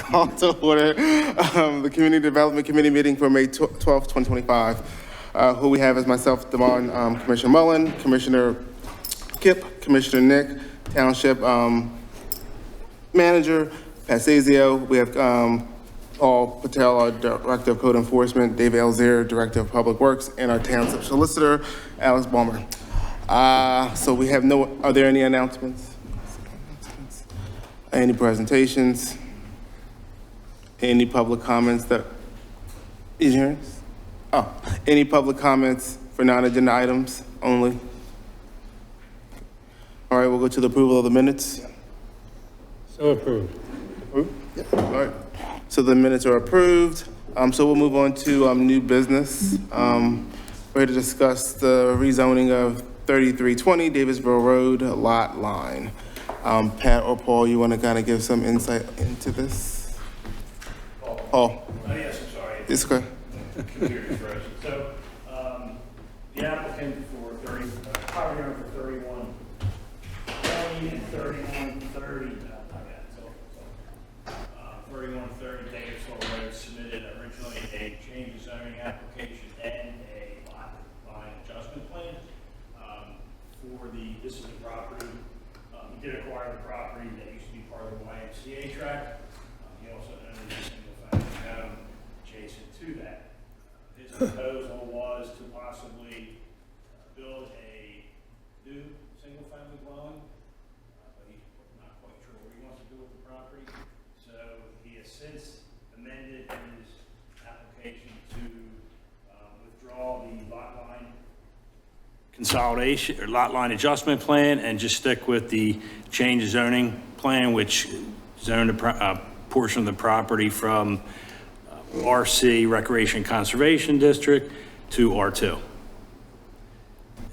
Call to order the Community Development Committee meeting for May 12th, 2025. Who we have is myself, Damon, Commissioner Mullen, Commissioner Kip, Commissioner Nick, Township Manager, Pat Sazio. We have Paul Patel, our Director of Code Enforcement, David Elzier, Director of Public Works, and our Township Solicitor, Alice Balmer. So we have are there any announcements? Any presentations? Any public comments any public comments for non-agenda items only? All right, we'll go to the approval of the minutes. So approved. Approved? Yep. All right. So the minutes are approved. So we'll move on to new business. We're here to discuss the rezoning of 3320 Davisville Road lot line. Pat or Paul, you want to kind of give some insight into this? Paul. Yes, I'm sorry. It's okay. Computer first. So, the applicant for property owner for 3120 and 3130, 3130 Davisville Road submitted originally a change of zoning application and a lot line adjustment plan. This is the property, he did acquire the property that used to be part of the YMCA tract. He also owned a single family home adjacent to that. His proposal was to possibly build a new single-family dwelling, but he's not quite sure what he wants to do with the property. So he has since amended his application to withdraw the lot line consolidation or lot line adjustment plan and just stick with the change of zoning plan, which zoned a portion of the property from RC, Recreation Conservation District, to R2.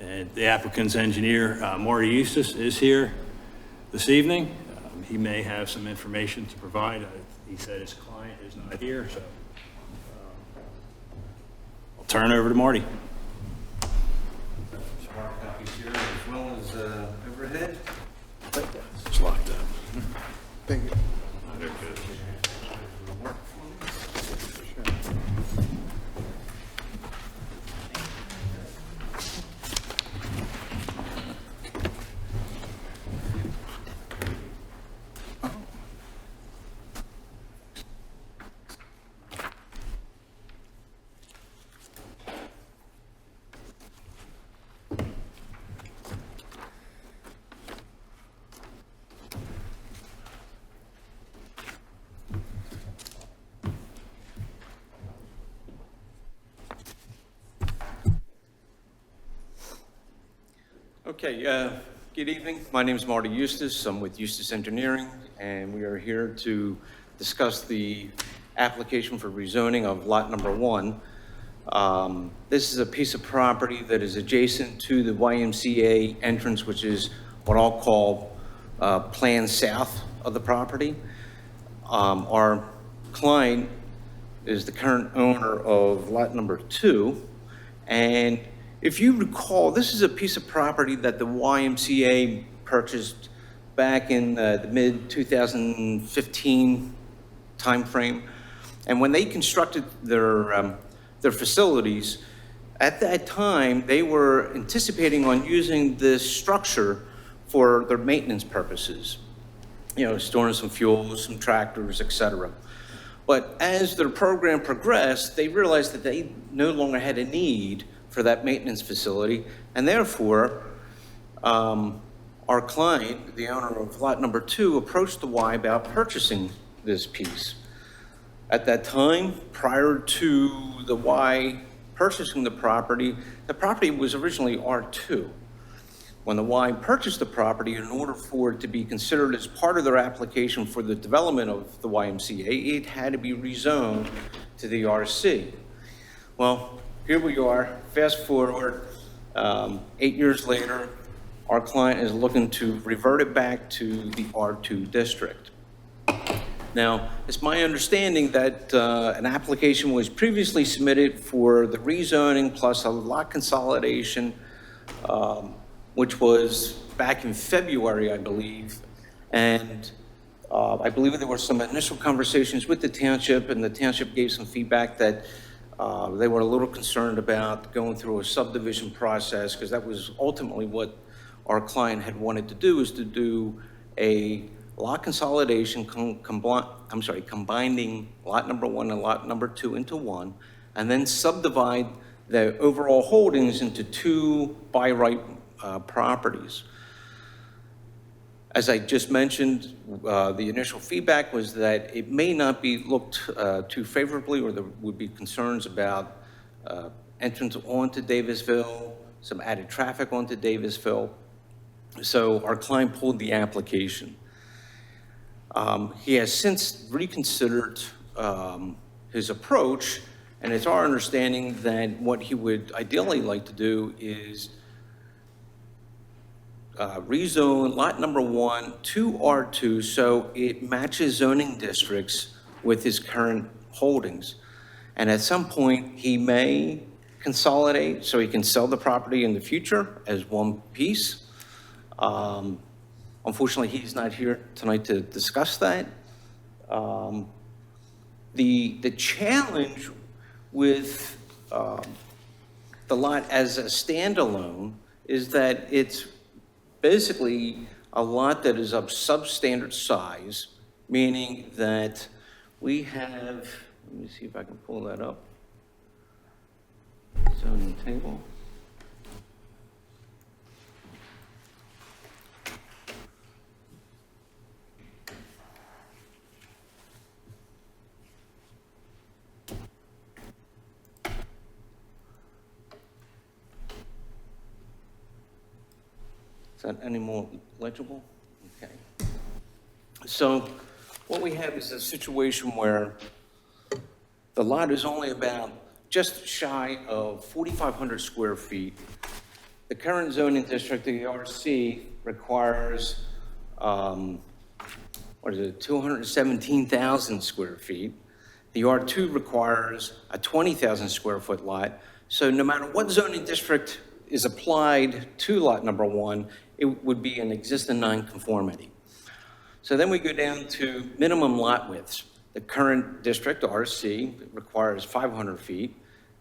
And the applicant's engineer, Marty Eustace, is here this evening. He may have some information to provide. He said his client is not here, so I'll turn it over to Marty. Some hard copies here as well as overhead. It's locked up. Thank you. They're good. Okay, good evening. My name is Marty Eustace. I'm with Eustace Engineering, and we are here to discuss the application for rezoning of lot number 1. This is a piece of property that is adjacent to the YMCA entrance, which is what I'll call plan south of the property. Our client is the current owner of lot number 2, and if you recall, this is a piece of property that the YMCA purchased back in the mid-2015 timeframe. And when they constructed their facilities, at that time, they were anticipating on using this structure for their maintenance purposes. You know, storing some fuel, some tractors, et cetera. But as their program progressed, they realized that they no longer had a need for that maintenance facility, and therefore, our client, the owner of lot number 2, approached the Y about purchasing this piece. At that time, prior to the Y purchasing the property was originally R2. When the Y purchased the property, in order for it to be considered as part of their application for the development of the YMCA, it had to be rezoned to the RC. Well, here we are, fast forward, 8 years later, our client is looking to revert it back to the R2 district. Now, it's my understanding that an application was previously submitted for the rezoning plus a lot consolidation, which was back in February, I believe, and I believe there were some initial conversations with the township, and the township gave some feedback that they were a little concerned about going through a subdivision process, because that was ultimately what our client had wanted to do, is to do a lot consolidation, combining lot number 1 and lot number 2 into one, and then subdivide the overall holdings into 2 by right properties. As I just mentioned, the initial feedback was that it may not be looked too favorably, or there would be concerns about entrance onto Davisville, some added traffic onto Davisville. So our client pulled the application. He has since reconsidered his approach, and it's our understanding that what he would ideally like to do is rezone lot number 1 to R2 so it matches zoning districts with his current holdings. And at some point, he may consolidate so he can sell the property in the future as one piece. Unfortunately, he's not here tonight to discuss that. The challenge with the lot as a standalone is that it's basically a lot that is of substandard size, meaning that we have, let me see if I can pull that up, zoning table. Is that any more legible? Okay. So what we have is a situation where the lot is only about just shy of 4,500 square feet. The current zoning district, the RC, requires, 217,000 square feet. The R2 requires a 20,000 square foot lot. So no matter what zoning district is applied to lot number 1, it would be an existing nonconformity. So then we go down to minimum lot widths. The current district, RC, requires 500 feet.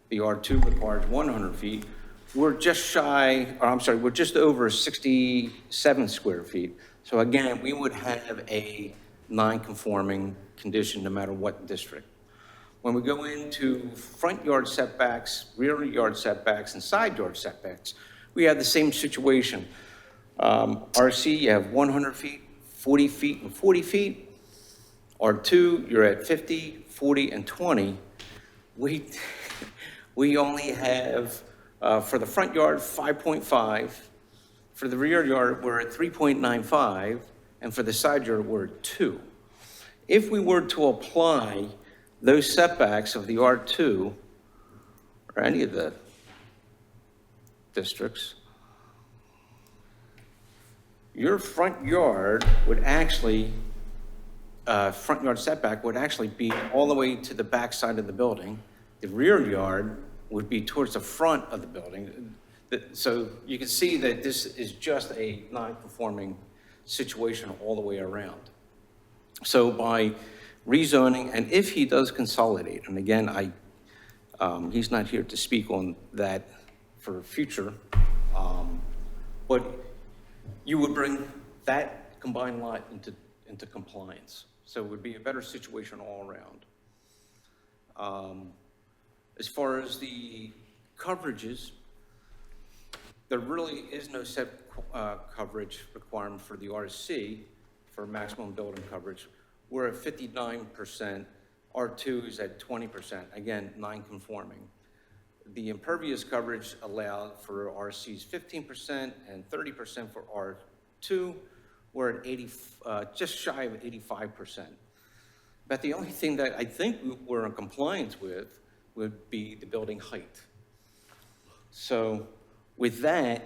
The R2 requires 100 feet. We're just we're just over 67 square feet. So again, we would have a non-conforming condition no matter what district. When we go into front yard setbacks, rear yard setbacks, and side yard setbacks, we have the same situation. RC, you have 100 feet, 40 feet, and 40 feet. R2, you're at 50, 40, and 20. We only have, for the front yard, 5.5. For the rear yard, we're at 3.95. And for the side yard, we're at 2. If we were to apply those setbacks of the R2, or any of the districts, your front yard would actually, front yard setback would actually be all the way to the back side of the building. The rear yard would be towards the front of the building. So you can see that this is just a non-conforming situation all the way around. So by rezoning, and if he does consolidate, and again, he's not here to speak on that for future, but you would bring that combined lot into compliance. So it would be a better situation all around. As far as the coverages, there really is no set coverage requirement for the RC for maximum building coverage. We're at 59%, R2 is at 20%, again, non-conforming. The impervious coverage allowed for RC's 15% and 30% for R2. We're at just shy of 85%. But the only thing that I think we're in compliance with would be the building height. So with that,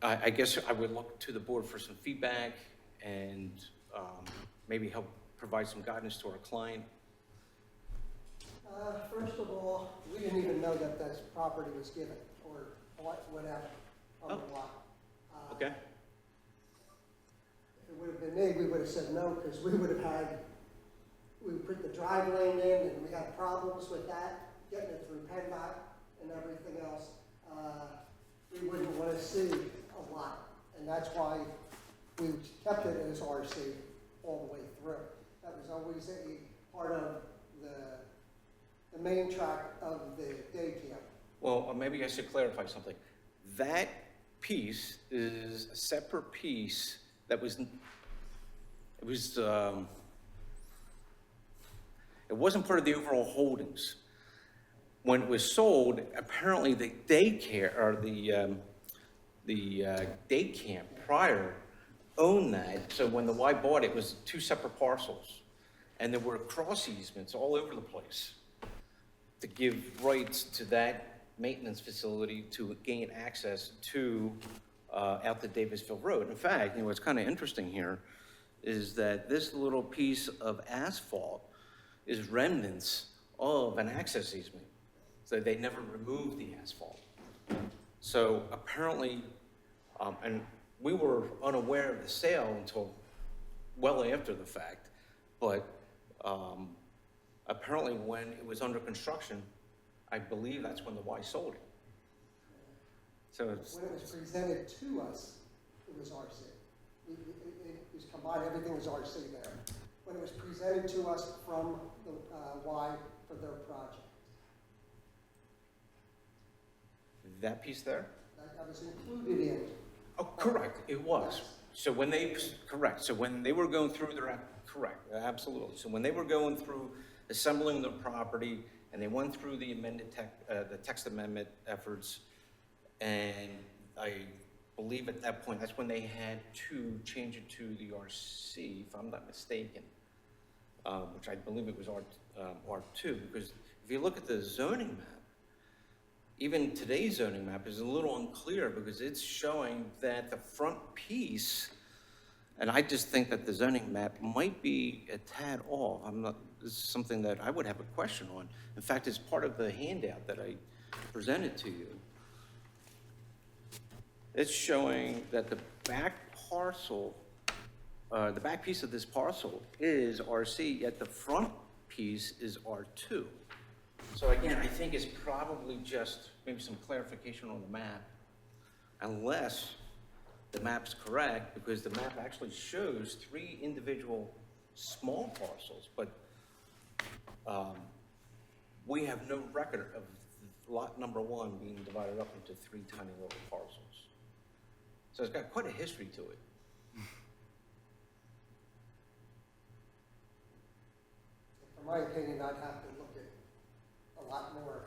I guess I would look to the board for some feedback and maybe help provide some guidance to our client. First of all, we didn't even know that this property was given, or whatever, on the lot. Okay. have said no, because we would put the drive lane in, and we had problems with that, getting it through PennDOT and everything else. We wouldn't want to see a lot, and that's why we kept it as RC all the way through. That was always a part of the main track of the day camp. Well, maybe I should clarify something. That piece is a separate piece that it wasn't part of the overall holdings. When it was sold, apparently the daycare, or the day camp prior owned that. So when the Y bought it, it was two separate parcels. And there were cross easements all over the place to give rights to that maintenance facility to gain access to out to Davisville Road. In fact, what's kind of interesting here is that this little piece of asphalt is remnants of an access easement. So they never removed the asphalt. So apparently, and we were unaware of the sale until well after the fact, but apparently when it was under construction, I believe that's when the Y sold it. So it's, When it was presented to us, it was RC. It was combined, everything was RC there. When it was presented to us from the Y for their project, that piece there? that was included in. Oh, correct, it was. So when they, correct, so when they were going through their, correct, absolutely. So when they were going through assembling the property, and they went through the the text amendment efforts, and I believe at that point, that's when they had to change it to the RC, if I'm not mistaken, which I believe it was R2, because if you look at the zoning map, even today's zoning map is a little unclear because it's showing that the front piece, and I just think that the zoning map might be a tad off. This is something that I would have a question on. In fact, it's part of the handout that I presented to you. It's showing that the back parcel, the back piece of this parcel is RC, yet the front piece is R2. So again, I think it's probably just maybe some clarification on the map, unless the map's correct, because the map actually shows 3 individual small parcels, but we have no record of lot number 1 being divided up into 3 tiny little parcels. So it's got quite a history to it. In my opinion, I'd have to look at a lot more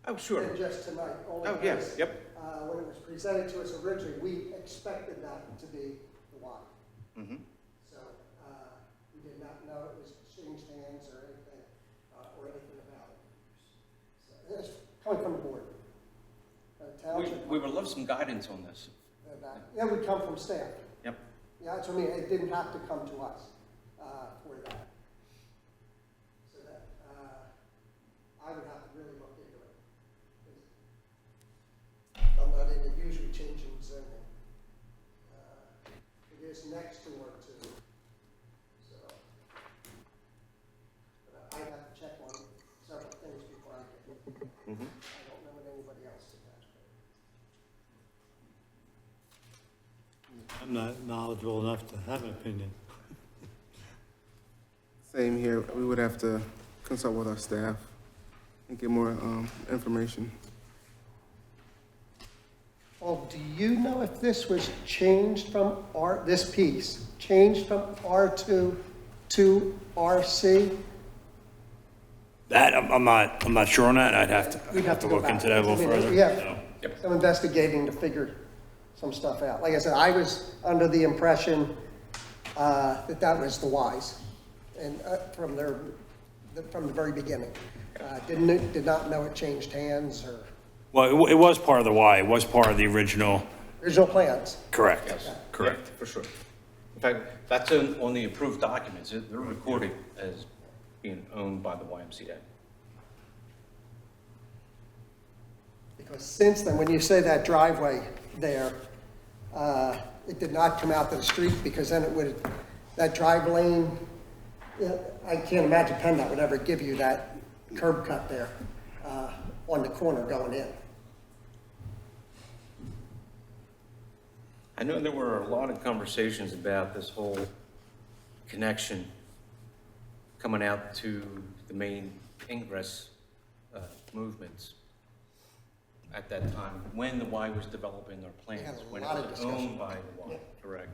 Oh, sure. than just tonight. Only Oh, yeah, because, yep. when it was presented to us originally, we expected that to be the Y. Mm-hmm. So we did not know it was changed hands or anything about it. So it's coming from the board. Township. We would love some guidance on this. It would come from staff. Yep. Yeah, that's what I mean. It didn't have to come to us for that. So that I would have to really look into it. I'm not into usually changing zoning. It is next door to, so. But I'd have to check on several things before I get. Mm-hmm. I don't know what anybody else did that. I'm not knowledgeable enough to have an opinion. Same here. We would have to consult with our staff and get more information. Well, do you know if this was changed from this piece, changed from R2 to RC? That, I'm not sure on that. We'd I'd have to go look back. into that a little I mean, further. We have So, some investigating to figure some stuff out. Like I said, I was under the impression that was the Ys, and from the very beginning. Did not know it changed hands or Well, it was part of the Y. It was part of the original. original plans. Correct. Yes. Correct. Yeah, for sure. In fact, that's on the approved documents. They're recorded as being owned by the YMCA. Because since then, when you say that driveway there, it did not come out to the street because then that drive lane, yeah, I can't imagine PennDOT would ever give you that curb cut there, on the corner going in. I know there were a lot of conversations about this whole connection coming out to the main ingress movements at that time, when the Y was developing their plans, had a when it lot of was discussion. owned by the Y, Yeah. correct?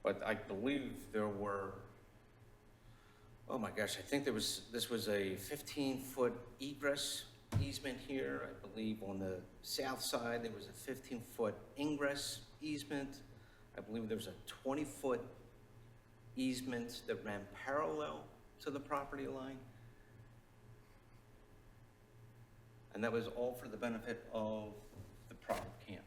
But I believe there were, oh my gosh, I think this was a 15-foot egress easement here. I believe on the south side, there was a 15-foot ingress easement. I believe there was a 20-foot easement that ran parallel to the property line. And that was all for the benefit of the private camp.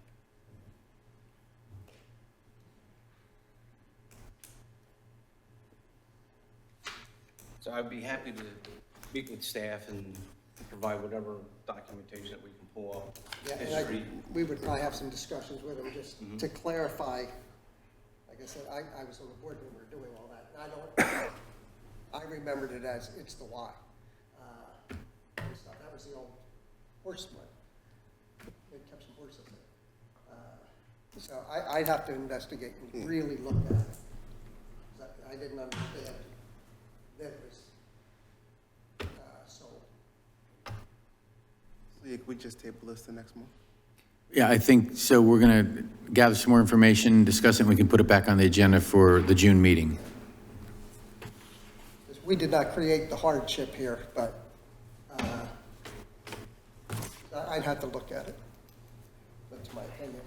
So I'd be happy to meet with staff and provide whatever documentation that we can pull up. Yeah, and history. we would probably have some discussions with them just to clarify. Like I said, I was on the board when we were doing all that. And I remembered it as it's the Y. And stuff. That was the old horse split. They kept some horses there. So I'd have to investigate and really look at it. 'Cause I didn't understand that it was sold. So yeah, could we just table this the next month? Yeah, I think, so we're going to gather some more information, discuss it, and we can put it back on the agenda for the June meeting. 'Cause we did not create the hardship here, but I'd have to look at it. That's my opinion.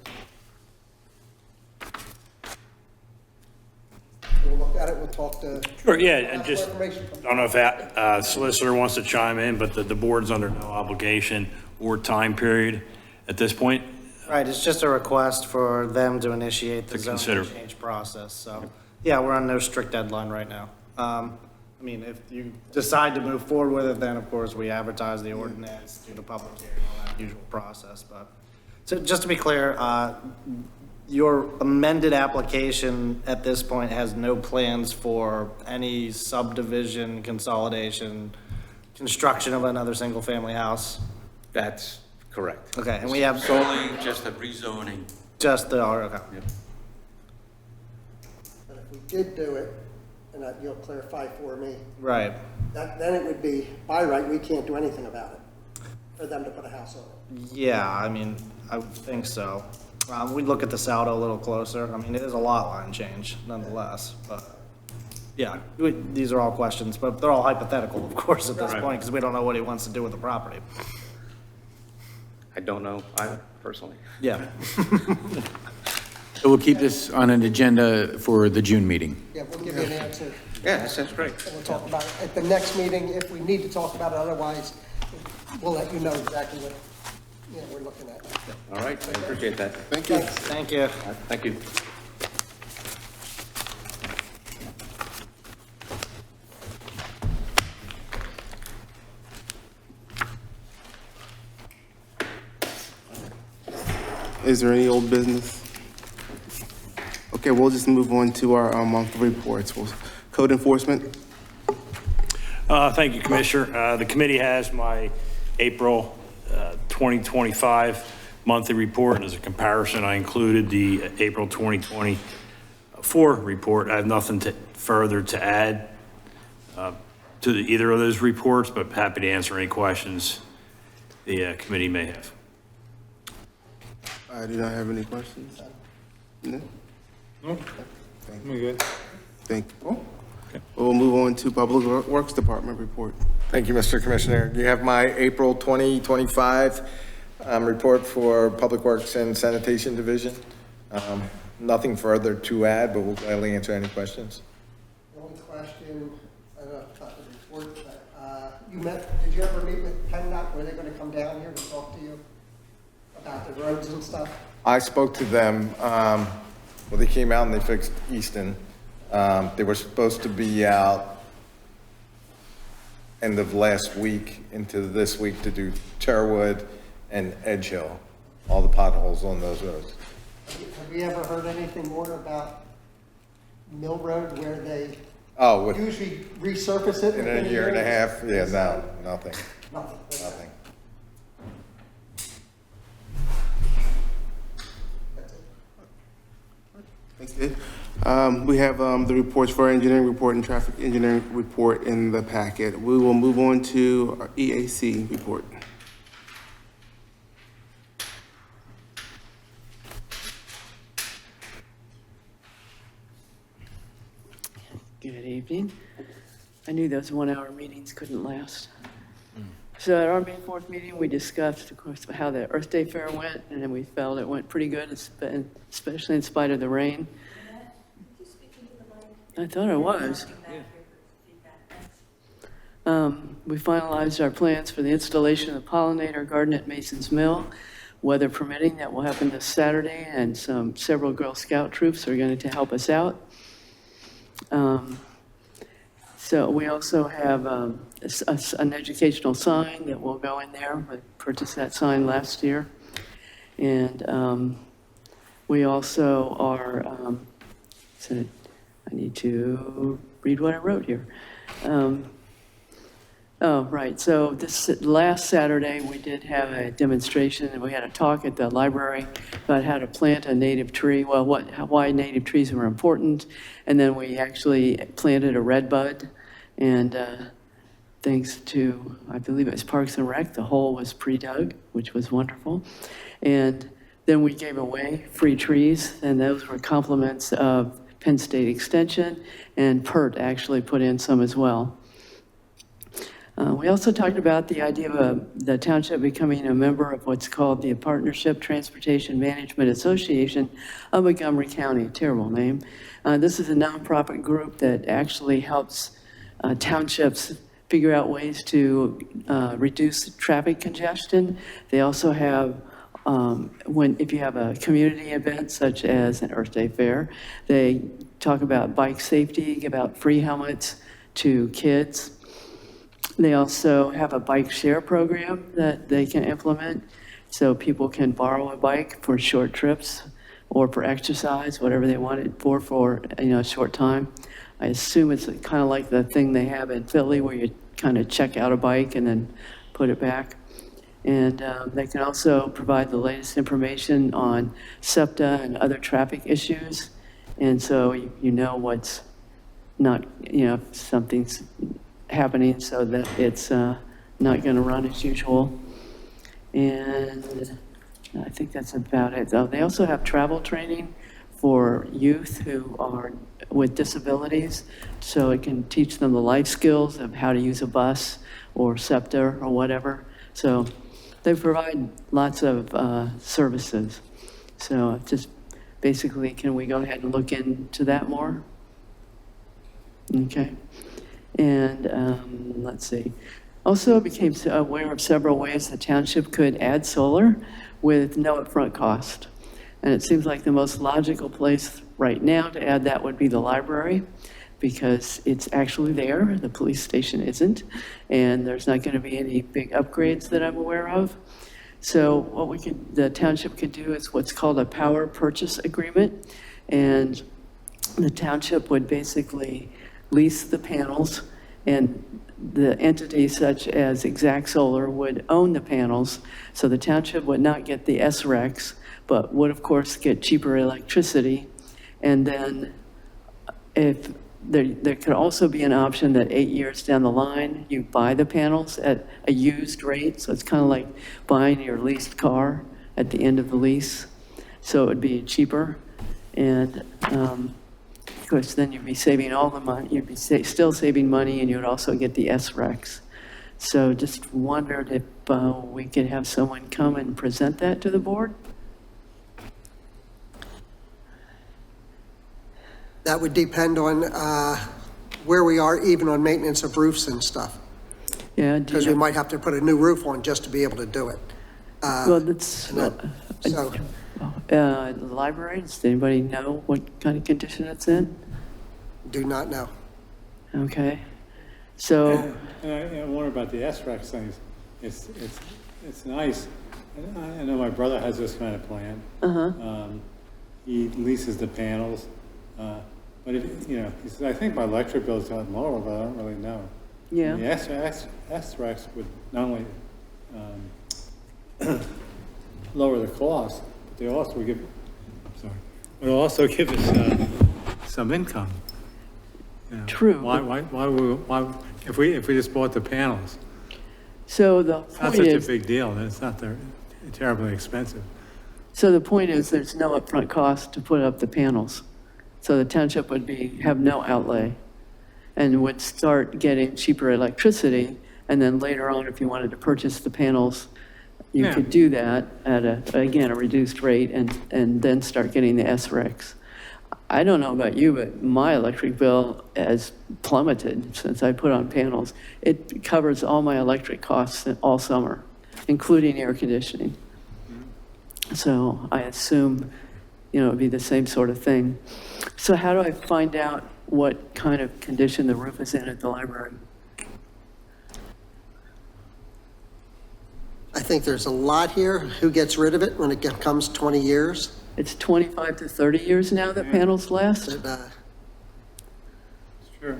We'll look at it, we'll talk to. Sure, yeah, and just, Information I from- don't know if that solicitor wants to chime in, but the board's under no obligation or time period at this point. Right, it's just a request for them to initiate the To consider. zoning change process, so, yeah, we're on no strict deadline right now. I mean, if you decide to move forward with it, then of course we advertise the ordinance, do the public hearing, all that usual process, but. So just to be clear, your amended application at this point has no plans for any subdivision, consolidation, construction of another single-family house? That's correct. Okay, and we have Solely just a rezoning. just the, okay. But if we did do it, and you'll clarify for me, Right. then it would be, by right, we can't do anything about it, for them to put a house on it. Yeah, I mean, I would think so. We'd look at the Saldo a little closer. I mean, it is a lot line change nonetheless, but, yeah, these are all questions, but they're all hypothetical, of course, at this Right. point, because we don't know what he wants to do with the property. I don't know, I personally. Yeah, So we'll keep this on an agenda for the June meeting. Yeah, we'll give you an answer, Yeah, that sounds great. and we'll talk about it at the next meeting, if we need to talk about it, otherwise, we'll let you know exactly what, we're looking at. All right, I appreciate that. Thank you. thank you. Thank you. Is there any old business? Okay, we'll just move on to our monthly reports. Code enforcement. Thank you, Commissioner. The committee has my April 2025 monthly report. As a comparison, I included the April 2024 report. I have nothing further to add to either of those reports, but happy to answer any questions the committee may have. I do not have any questions. No? I'm good. Thank you. We'll move on to Public Works Department report. Thank you, Mr. Commissioner. You have my April 2025 report for Public Works and Sanitation Division. Nothing further to add, but we'll gladly answer any questions. The only question, I don't know about the report, but did you ever meet with PennDOT? Were they gonna come down here to talk to you about the roads and stuff? I spoke to them, well, they came out and they fixed Easton. They were supposed to be out end of last week into this week to do Cherwood and Edge Hill, all the potholes on those roads. Have we ever heard anything more about Mill Road where they Oh, with, usually resurface it? in within a year and a half, yeah, no, nothing, Nothing. nothing. Thanks, Dave. We have the reports for our engineering report and traffic engineering report in the packet. We will move on to our EAC report. Good evening. I knew those 1-hour meetings couldn't last. So at our May 4th meeting, we discussed, of course, how the Earth Day Fair went, and then we felt it went pretty good, especially in spite of the rain. I thought I was. We finalized our plans for the installation of the pollinator garden at Mason's Mill, weather permitting. That will happen this Saturday, and several Girl Scout troops are going to help us out. So we also have an educational sign that will go in there. We purchased that sign last year. And we also are, so I need to read what I wrote here. Oh, right. So this last Saturday, we did have a demonstration, and we had a talk at the library about how to plant a native tree. Well, why native trees were important, and then we actually planted a red bud. And thanks to, I believe it was Parks and Rec, the hole was pre-dug, which was wonderful. And then we gave away free trees, and those were compliments of Penn State Extension, and PERT actually put in some as well. We also talked about the idea of the township becoming a member of what's called the Partnership Transportation Management Association of Montgomery County, terrible name. This is a nonprofit group that actually helps townships figure out ways to reduce traffic congestion. They also have, if you have a community event such as an Earth Day Fair, they talk about bike safety, give out free helmets to kids. They also have a bike share program that they can implement, so people can borrow a bike for short trips or for exercise, whatever they want it for a short time. I assume it's kind of like the thing they have in Philly where you kind of check out a bike and then put it back. And they can also provide the latest information on SEPTA and other traffic issues. And so you know what's not, if something's happening so that it's not going to run as usual. And I think that's about it. They also have travel training for youth who are with disabilities, so it can teach them the life skills of how to use a bus or SEPTA or whatever. So they provide lots of services. So just basically, can we go ahead and look into that more? Okay. And let's see. Also became aware of several ways the township could add solar with no upfront cost. And it seems like the most logical place right now to add that would be the library, because it's actually there. The police station isn't, and there's not going to be any big upgrades that I'm aware of. So what the township could do is what's called a power purchase agreement, and the township would basically lease the panels, and the entity such as Exact Solar would own the panels, so the township would not get the SRECs, but would of course get cheaper electricity. And then if there could also be an option that 8 years down the line, you buy the panels at a used rate, so it's kind of like buying your leased car at the end of the lease, so it would be cheaper. And of course, then you'd be saving all the money, you'd be still saving money, and you would also get the SRECs. So just wondered if we could have someone come and present that to the board? That would depend on where we are, even on maintenance of roofs and stuff. Yeah. Because we might have to put a new roof on just to be able to do it. Well, that's, So, the library, does anybody know what kind of condition it's in? do not know. Okay, so, And I wonder about the SREX things. It's nice. I know my brother has this kind of plan. he leases the panels. But if, you know, he says, I think my electric bill's gotten lower, but I don't really know. Yeah. The SRECs would not only lower the cost, but they also would give, would also give us some income. You know, True. Why, if we just bought the panels, So the it's not point such a is, big deal, and it's not terribly expensive. so the point is, there's no upfront cost to put up the panels. So the township would have no outlay and would start getting cheaper electricity. And then later on, if you wanted to purchase the panels, you Yeah. could do that at a reduced rate and then start getting the SRECs. I don't know about you, but my electric bill has plummeted since I put on panels. It covers all my electric costs all summer, including air conditioning. So I assume, you know, it'd be the same sort of thing. So how do I find out what kind of condition the roof is in at the library? I think there's a lot here. Who gets rid of it when it comes 20 years? It's 25 to 30 years now that panels last? But, Sure.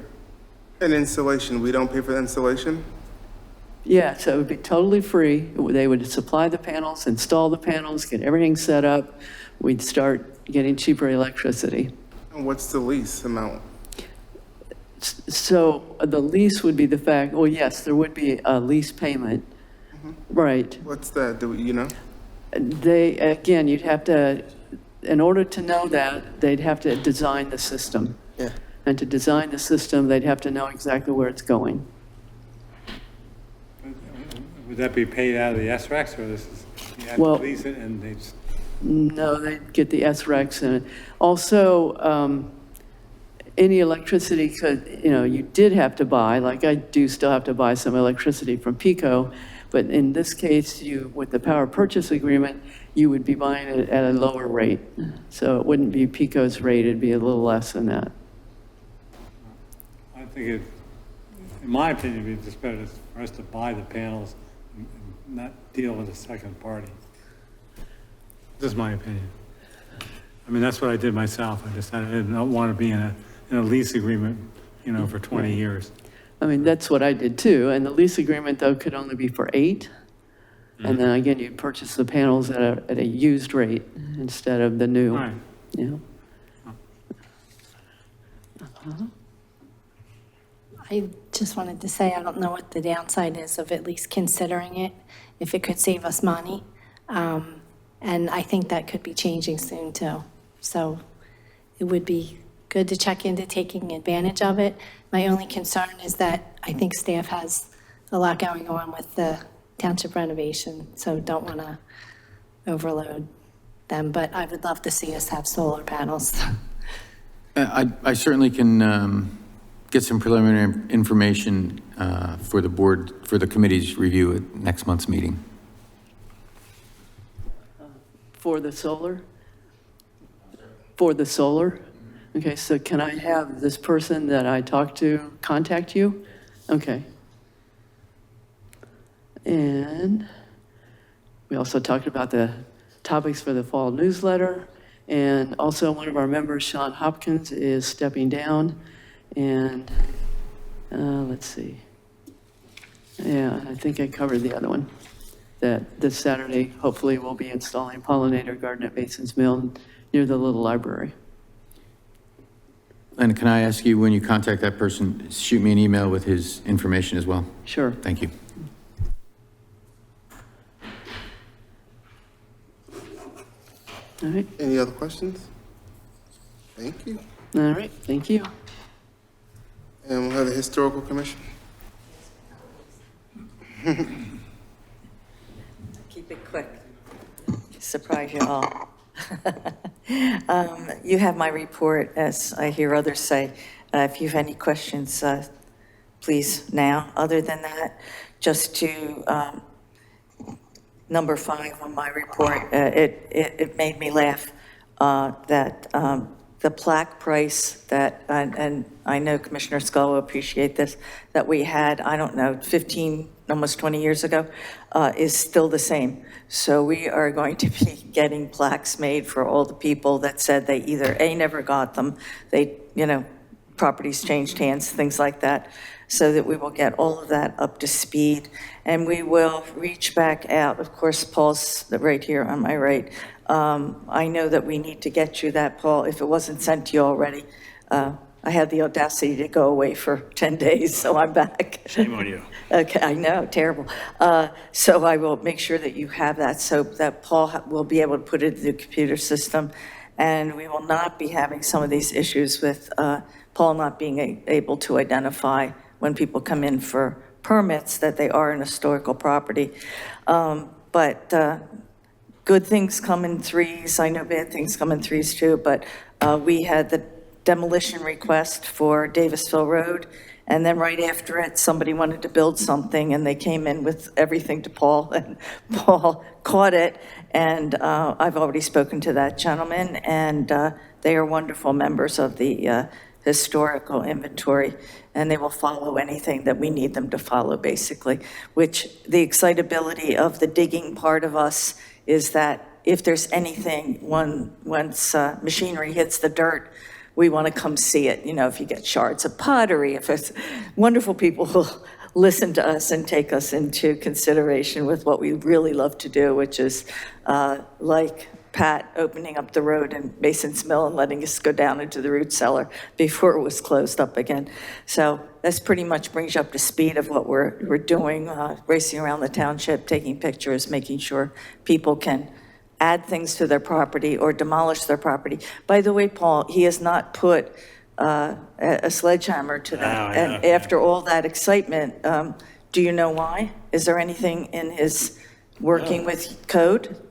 And installation, we don't pay for the installation? Yeah, so it would be totally free. They would supply the panels, install the panels, get everything set up. We'd start getting cheaper electricity. And what's the lease amount? So the lease would be the fact, well, yes, there would be a lease payment. Right. What's that, do we, you know? They, again, you'd have to, in order to know that, they'd have to design the system. yeah. And to design the system, they'd have to know exactly where it's going. Would that be paid out of the SRECs, or this is, you have to Well- lease it and they just, No, they'd get the SRECs and also, any electricity could, you know, you did have to buy, like I do still have to buy some electricity from PECO, but in this case, with the power purchase agreement, you would be buying it at a lower rate. So it wouldn't be PECO's rate, it'd be a little less than that. I think it, in my opinion, it'd be just better for us to buy the panels and not deal with a second party. Just my opinion. I mean, that's what I did myself. I didn't want to be in a lease agreement, you know, for 20 years. I mean, that's what I did too, and the lease agreement though could only be for 8. And then again, you purchase the panels at a used rate instead of the new. Right. Yeah. I just wanted to say, I don't know what the downside is of at least considering it, if it could save us money. And I think that could be changing soon too. So it would be good to check into taking advantage of it. My only concern is that I think staff has a lot going on with the township renovation, so don't want to overload them. But I would love to see us have solar panels. I certainly can get some preliminary information for the board, for the committee's review at next month's meeting. For the solar? For the solar? Okay, so can I have this person that I talked to contact you? Okay. And we also talked about the topics for the fall newsletter. And also one of our members, Sean Hopkins, is stepping down. And let's see. Yeah, I think I covered the other one. That this Saturday, hopefully, we'll be installing pollinator garden at Mason's Mill near the little library. And can I ask you, when you contact that person, shoot me an email with his information as well? Sure. Thank you. All right. Any other questions? Thank you. All right. Thank you. And we'll have the Historical Commission. Keep it quick. Surprise you all. You have my report, as I hear others say. If you have any questions, please now. Other than that, just to number 5 on my report, it made me laugh that the plaque price that, and I know Commissioner Scull will appreciate this, that we had, I don't know, 15 almost 20 years ago, is still the same. So we are going to be getting plaques made for all the people that said they either A, never got them, they, properties changed hands, things like that, so that we will get all of that up to speed. And we will reach back out. Of course, Paul's right here on my right. I know that we need to get you that, Paul, if it wasn't sent to you already. I had the audacity to go away for 10 days, so I'm back. Shame on you. Okay, I know, terrible. So I will make sure that you have that, so that Paul will be able to put it in the computer system. And we will not be having some of these issues with Paul not being able to identify when people come in for permits that they are an historical property. But good things come in threes. I know bad things come in threes too, but we had the demolition request for Davisville Road, and then right after it, somebody wanted to build something, and they came in with everything to Paul, and Paul caught it, and I've already spoken to that gentleman, and they are wonderful members of the historical inventory, and they will follow anything that we need them to follow, basically, which the excitability of the digging part of us is that if there's anything, once machinery hits the dirt, we want to come see it. If you get shards of pottery, if it's wonderful people who listen to us and take us into consideration with what we really love to do, which is like Pat opening up the road in Mason's Mill and letting us go down into the root cellar before it was closed up again. So that's pretty much brings you up to speed of what we're doing, racing around the township, taking pictures, making sure people can add things to their property or demolish their property. By the way, Paul, he has not put a sledgehammer to that. No, And after all that excitement, do you know why? Is there anything in his working with code?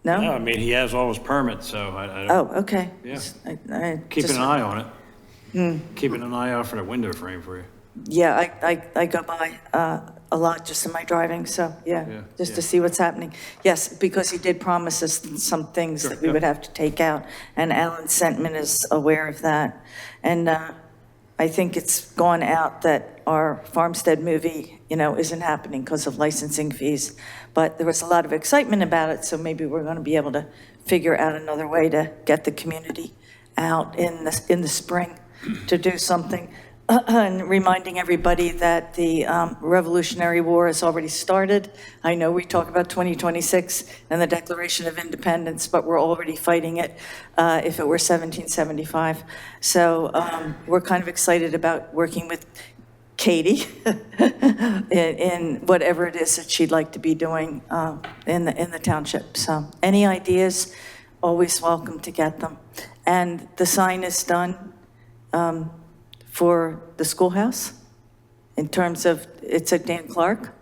No? No, I mean, he has all his permits, so I don't. Oh, okay. Yeah. I Keeping just- an eye on it. Keeping an eye out for that window frame for you. Yeah, I go by a lot just in my driving, so, yeah, just to see what's happening. Yes, because he did promise us some things that we would have to take out, and Alan Sentman is aware of that. And I think it's gone out that our Farmstead movie, isn't happening because of licensing fees. But there was a lot of excitement about it, so maybe we're going to be able to figure out another way to get the community out in the spring to do something. And reminding everybody that the Revolutionary War has already started. I know we talk about 2026 and the Declaration of Independence, but we're already fighting it if it were 1775. So we're kind of excited about working with Katie in whatever it is that she'd like to be doing in the township. So any ideas, always welcome to get them. And the sign is done. For the schoolhouse, in terms of, it's at Dan Clark?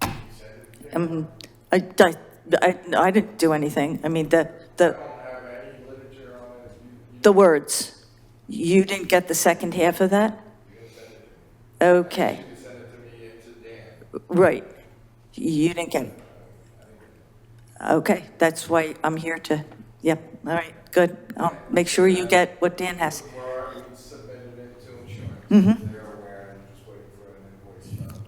I didn't do anything. I mean, the words, you didn't get the second half of that? Okay. Right. You didn't get it. Okay, that's why I'm here to, yep, all right, good. I'll make sure you get what Dan has. Mm-hmm. They're aware, and just waiting for an invoice from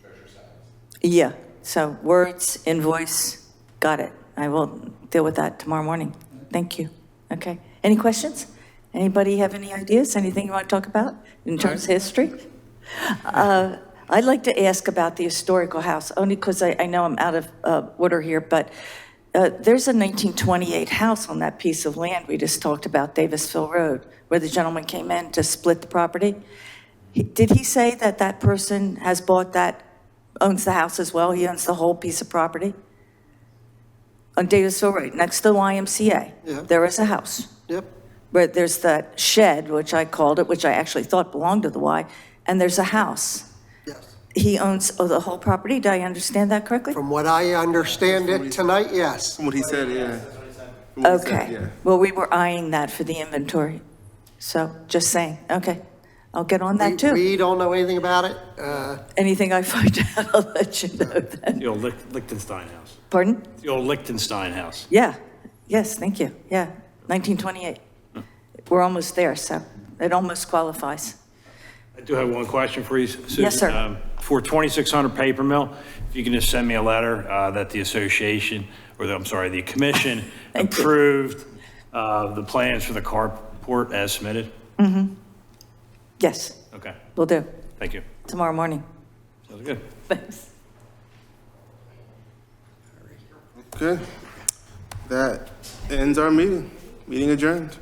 Treasurer Savage. Yeah, so words, invoice, got it. I will deal with that tomorrow morning. Thank you. Okay. Any questions? Anybody have any ideas? Anything you want to talk about in terms of history? I'd like to ask about the historical house, only because I know I'm out of order here, but there's a 1928 house on that piece of land we just talked about, Davisville Road, where the gentleman came in to split the property. Did he say that that person has bought that, owns the house as well? He owns the whole piece of property? On Davisville Road, next to the YMCA. Yeah. There is a house. Yep. Where there's that shed, which I called it, which I actually thought belonged to the Y, and there's a house. Yes. He owns the whole property. Did I understand that correctly? From what I understand it tonight, yes. From what he said, yeah. From what he said, Okay. yeah. Well, we were eyeing that for the inventory. So just saying, okay. I'll get on that too. We don't know anything about it. Anything I find out, I'll let you know then. The old Lichtenstein house. Pardon? The old Lichtenstein house. Yeah. Yes, thank you. Yeah, 1928. We're almost there, so it almost qualifies. I do have one question for you, Susan. Yes, sir. for 2600 paper mill, if you can just send me a letter that the association, the commission Thank you. approved the plans for the carport as submitted. Yes, Okay, will do. thank you. Tomorrow morning. Sounds good. Thanks. Okay. That ends our meeting. Meeting adjourned.